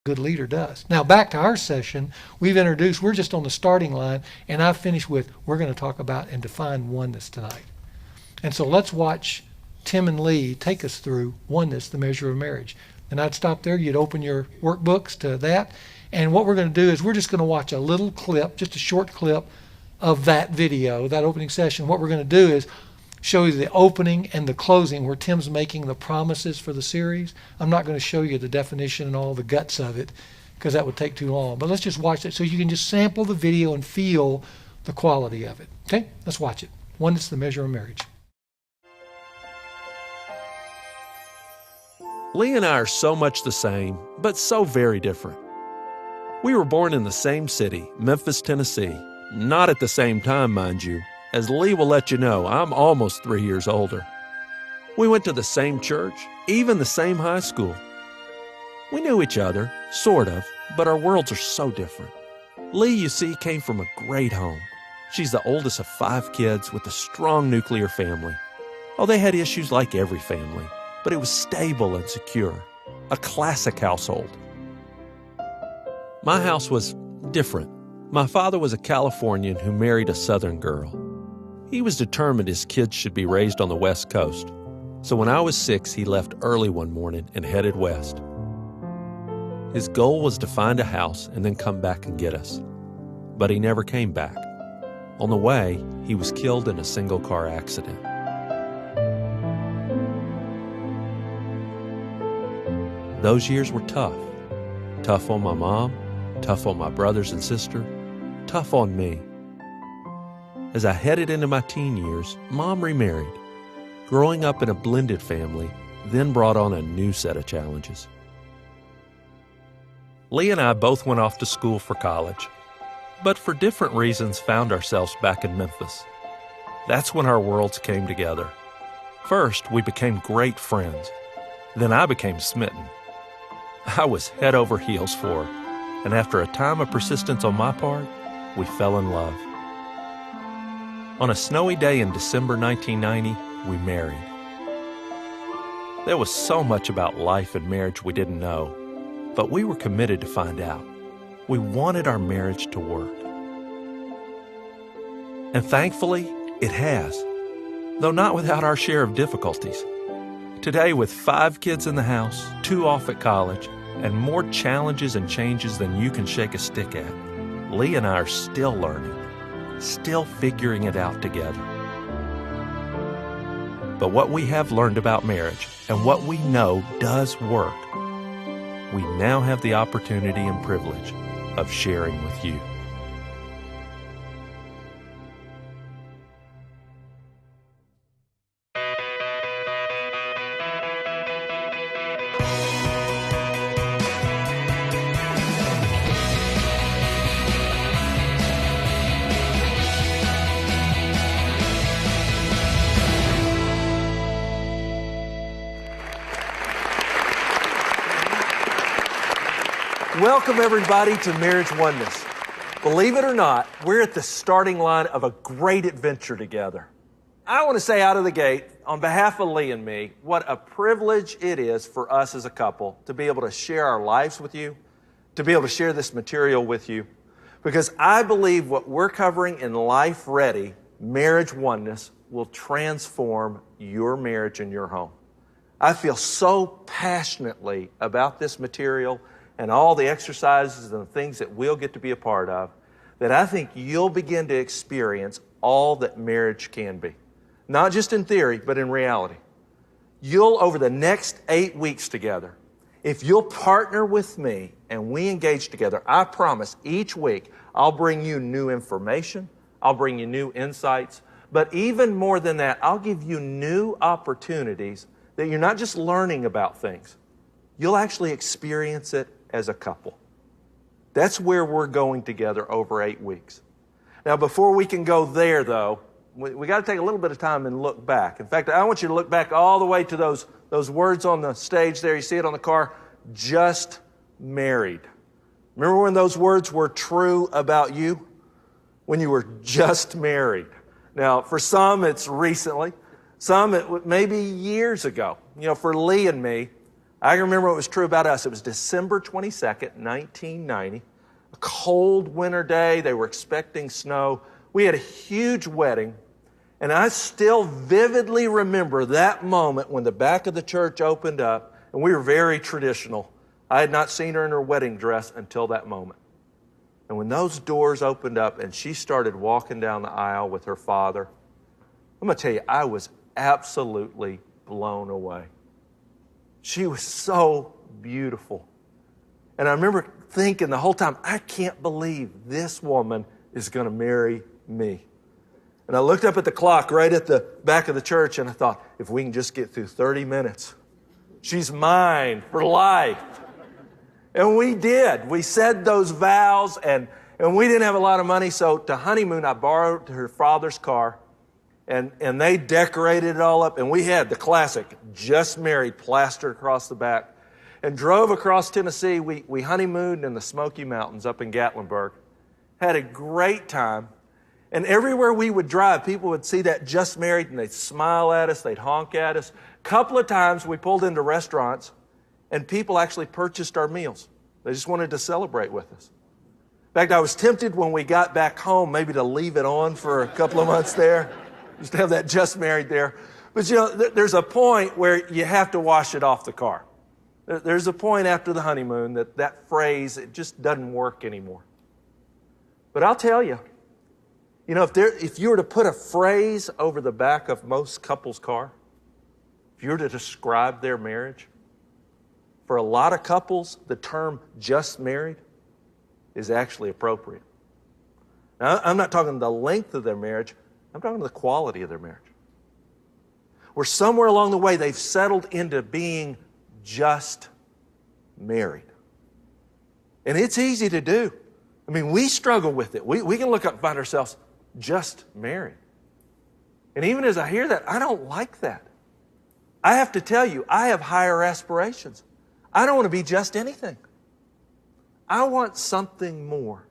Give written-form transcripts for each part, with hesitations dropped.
good leader does. Now back to our session, we're just on the starting line, and I've finished with, we're going to talk about and define oneness tonight. And so let's watch Tim and Lee take us through oneness, the measure of marriage. And I'd stop there, you'd open your workbooks to that, and what we're going to do is we're just going to watch a little clip, just a short clip of that video, that opening session. What we're going to do is show you the opening and the closing where Tim's making the promises for the series. I'm not going to show you the definition and all the guts of it because that would take too long. But let's just watch it so you can just sample the video and feel the quality of it. Okay, let's watch it. Oneness, the measure of marriage. Lee and I are so much the same, but so very different. We were born in the same city, Memphis, Tennessee. Not at the same time, mind you. As Lee will let you know, I'm almost 3 years older. We went to the same church, even the same high school. We knew each other, sort of, but our worlds are so different. Lee, you see, came from a great home. She's the oldest of 5 kids with a strong nuclear family. Oh, they had issues like every family, but it was stable and secure. A classic household. My house was different. My father was a Californian who married a Southern girl. He was determined his kids should be raised on the West Coast. So when I was 6, he left early one morning and headed west. His goal was to find a house and then come back and get us. But he never came back. On the way, he was killed in a single-car accident. Those years were tough. Tough on my mom, tough on my brothers and sister, tough on me. As I headed into my teen years, Mom remarried. Growing up in a blended family then brought on a new set of challenges. Lee and I both went off to school for college, but for different reasons found ourselves back in Memphis. That's when our worlds came together. First, we became great friends. Then I became smitten. I was head over heels for her, and after a time of persistence on my part, we fell in love. On a snowy day in December 1990, we married. There was so much about life and marriage we didn't know, but we were committed to find out. We wanted our marriage to work. And thankfully, it has, though not without our share of difficulties. Today, with 5 kids in the house, 2 off at college, and more challenges and changes than you can shake a stick at, Lee and I are still learning, still figuring it out together. But what we have learned about marriage and what we know does work, we now have the opportunity and privilege of sharing with you. Welcome, everybody, to Marriage Oneness. Believe it or not, we're at the starting line of a great adventure together. I want to say out of the gate, on behalf of Lee and me, what a privilege it is for us as a couple to be able to share our lives with you, to be able to share this material with you, because I believe what we're covering in Life Ready, Marriage Oneness, will transform your marriage and your home. I feel so passionately about this material and all the exercises and the things that we'll get to be a part of, that I think you'll begin to experience all that marriage can be. Not just in theory, but in reality. You'll, over the next 8 weeks together, if you'll partner with me and we engage together, I promise each week I'll bring you new information, I'll bring you new insights, but even more than that, I'll give you new opportunities that you're not just learning about things. You'll actually experience it as a couple. That's where we're going together over 8 weeks. Now, before we can go there, though, we got to take a little bit of time and look back. In fact, I want you to look back all the way to those words on the stage there. You see it on the car, just married. Remember when those words were true about you? When you were just married. Now, for some, it's recently. Some, it maybe years ago. You know, for Lee and me, I can remember what was true about us. It was December 22nd, 1990. A cold winter day. They were expecting snow. We had a huge wedding. And I still vividly remember that moment when the back of the church opened up. And we were very traditional. I had not seen her in her wedding dress until that moment. And when those doors opened up and she started walking down the aisle with her father, I'm going to tell you, I was absolutely blown away. She was so beautiful. And I remember thinking the whole time, I can't believe this woman is going to marry me. And I looked up at the clock right at the back of the church and I thought, if we can just get through 30 minutes, she's mine for life. And we did. We said those vows and we didn't have a lot of money. So to honeymoon, I borrowed her father's car and they decorated it all up. And we had the classic just married plastered across the back and drove across Tennessee. We honeymooned in the Smoky Mountains up in Gatlinburg. Had a great time. And everywhere we would drive, people would see that just married and they'd smile at us, they'd honk at us. A couple of times we pulled into restaurants and people actually purchased our meals. They just wanted to celebrate with us. In fact, I was tempted when we got back home maybe to leave it on for a couple of months there, just to have that just married there. But you know, there's a point where you have to wash it off the car. There's a point after the honeymoon that phrase, it just doesn't work anymore. But I'll tell you, you know, if you were to put a phrase over the back of most couples' car, if you were to describe their marriage, for a lot of couples, the term just married is actually appropriate. Now, I'm not talking the length of their marriage, I'm talking the quality of their marriage. Where somewhere along the way, they've settled into being just married. And it's easy to do. I mean, we struggle with it. We can look up and find ourselves just married. And even as I hear that, I don't like that. I have to tell you, I have higher aspirations. I don't want to be just anything. I want something more.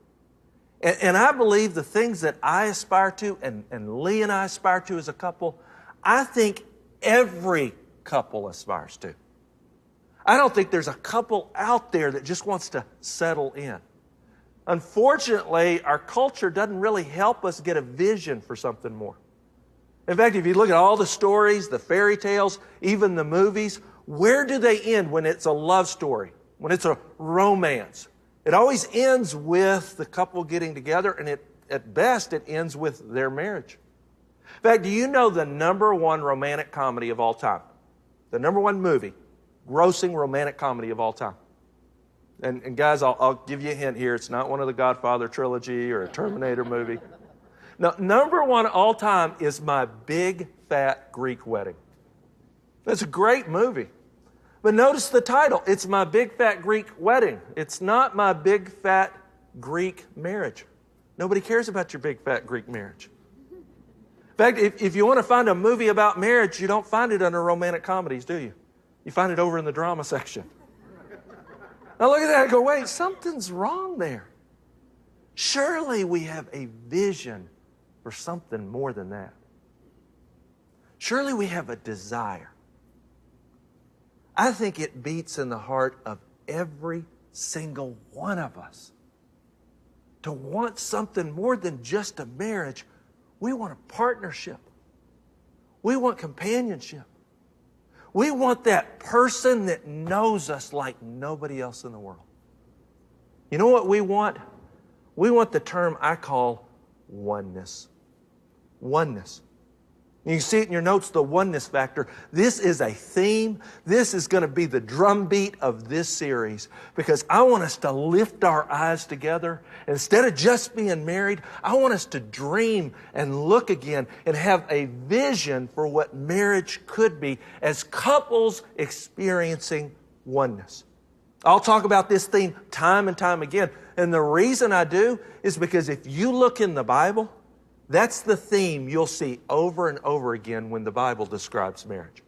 And I believe the things that I aspire to, and Lee and I aspire to as a couple, I think every couple aspires to. I don't think there's a couple out there that just wants to settle in. Unfortunately, our culture doesn't really help us get a vision for something more. In fact, if you look at all the stories, the fairy tales, even the movies, where do they end when it's a love story, when it's a romance? It always ends with the couple getting together, and at best, it ends with their marriage. In fact, do you know the number one romantic comedy of all time? The number one movie, grossing romantic comedy of all time. And guys, I'll give you a hint here. It's not one of the Godfather trilogy or a Terminator movie. No, number one all time is My Big Fat Greek Wedding. That's a great movie. But notice the title. It's My Big Fat Greek Wedding. It's not My Big Fat Greek Marriage. Nobody cares about your big fat Greek marriage. In fact, if you want to find a movie about marriage, you don't find it under romantic comedies, do you? You find it over in the drama section. Now look at that and go, wait, something's wrong there. Surely we have a vision for something more than that. Surely we have a desire. I think it beats in the heart of every single one of us to want something more than just a marriage. We want a partnership. We want companionship. We want that person that knows us like nobody else in the world. You know what we want? We want the term I call oneness. Oneness. You can see it in your notes, the oneness factor. This is a theme. This is going to be the drumbeat of this series because I want us to lift our eyes together. Instead of just being married, I want us to dream and look again and have a vision for what marriage could be as couples experiencing oneness. I'll talk about this theme time and time again. And the reason I do is because if you look in the Bible, that's the theme you'll see over and over again when the Bible describes marriage.